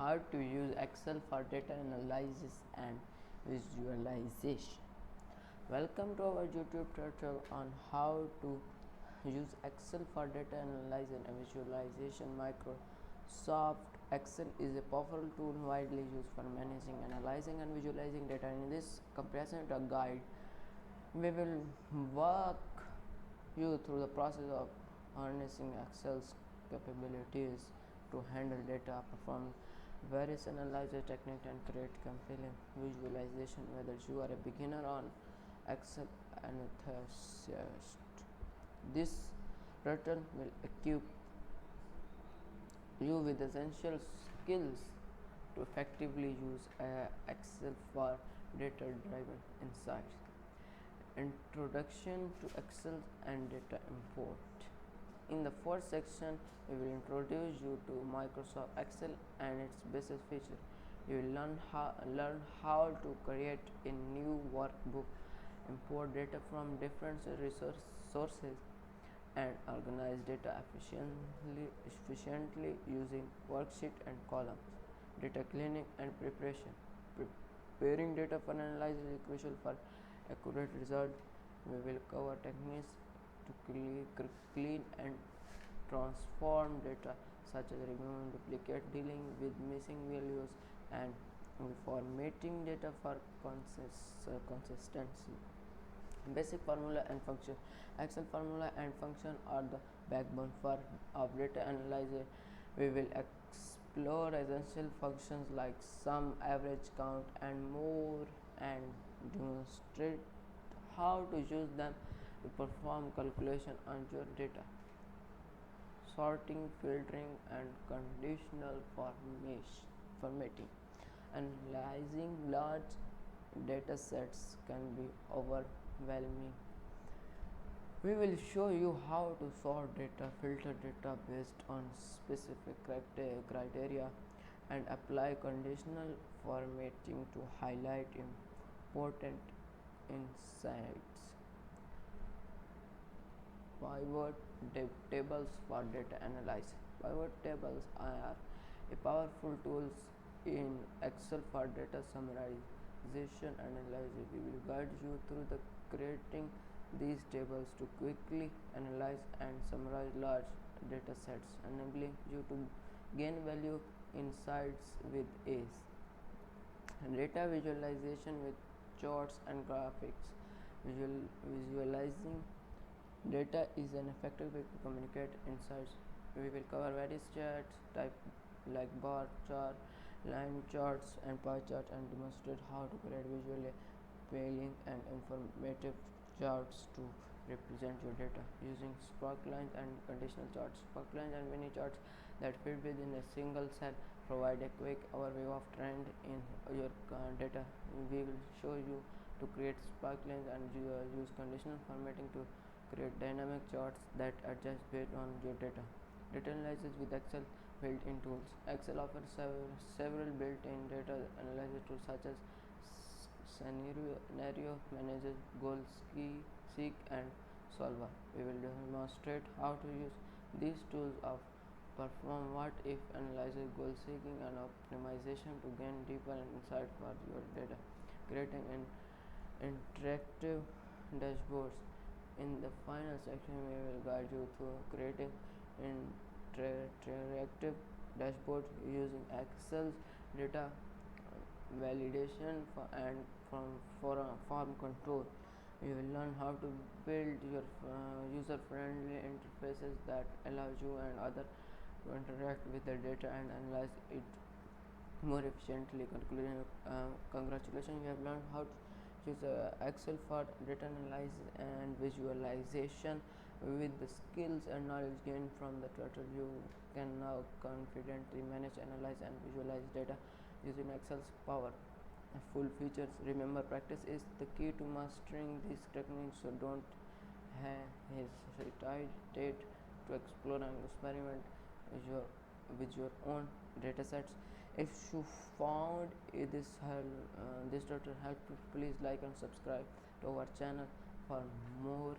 how to use Excel for data analysis and visualization. Welcome to our YouTube tutorial on how to use Excel for data analysis and visualization. Microsoft Excel is a powerful tool widely used for managing, analyzing, and visualizing data. In this comprehensive guide, we will walk you through the process of harnessing Excel's capabilities to handle data, perform various analysis techniques, and create compelling visualization. Whether you are a beginner on Excel and enthusiast, this tutorial will equip you with essential skills to effectively use Excel for data-driven insights. Introduction to Excel and data import. In the first section, we will introduce you to Microsoft Excel and its basic features. You will learn how to create a new workbook, import data from different sources, and organize data efficiently using worksheet and columns. Data cleaning and preparation. Preparing data for analysis is crucial for accurate result. We will cover techniques to clean and transform data, such as removing duplicate, dealing with missing values, and formatting data for consistency. Basic formula and function. Excel formula and function are the backbone of data analysis. We will explore essential functions like sum, average, count, and more, and demonstrate how to use them to perform calculation on your data. Sorting, filtering, and conditional formatting. Analyzing large data sets can be overwhelming. We will show you how to sort data, filter data based on specific criteria, and apply conditional formatting to highlight important insights. Pivot tables for data analysis. Pivot tables are a powerful tools in Excel for data summarization and analysis. We will guide you through the creating these tables to quickly analyze and summarize large data sets, enabling you to gain value insights with ease. Data visualization with charts and graphics. Visualizing data is an effective way to communicate insights. We will cover various charts type like bar chart, line charts, and pie chart, and demonstrate how to create visually appealing and informative charts to represent your data using sparklines and conditional charts. Sparklines and mini charts that fit within a single cell provide a quick overview of trend in your data. We will show you to create sparklines and use conditional formatting to create dynamic charts that adjust based on your data. Data analysis with Excel built-in tools. Excel offers several built-in data analysis tools such as scenario manager, goal seek, and solver. We will demonstrate how to use these tools of perform what if analysis, goal seeking, and optimization to gain deeper insight for your data. Creating an interactive dashboards. In the final section, we will guide you through creating interactive dashboards using Excel's data validation and form control. You will learn how to build your user-friendly interfaces that allows you and others to interact with the data and analyze it more efficiently. Congratulations, you have learned how to use Excel for data analysis and visualization. With the skills and knowledge gained from the tutorial, you can now confidently manage, analyze, and visualize data using Excel's power full features. Remember, practice is the key to mastering these techniques, so don't hesitate to explore and experiment with your own data sets. If you found this tutorial helpful, please like and subscribe to our channel for more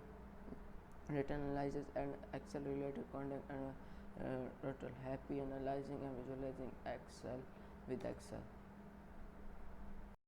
data analysis and Excel related content, and total happy analyzing and visualizing Excel with Excel.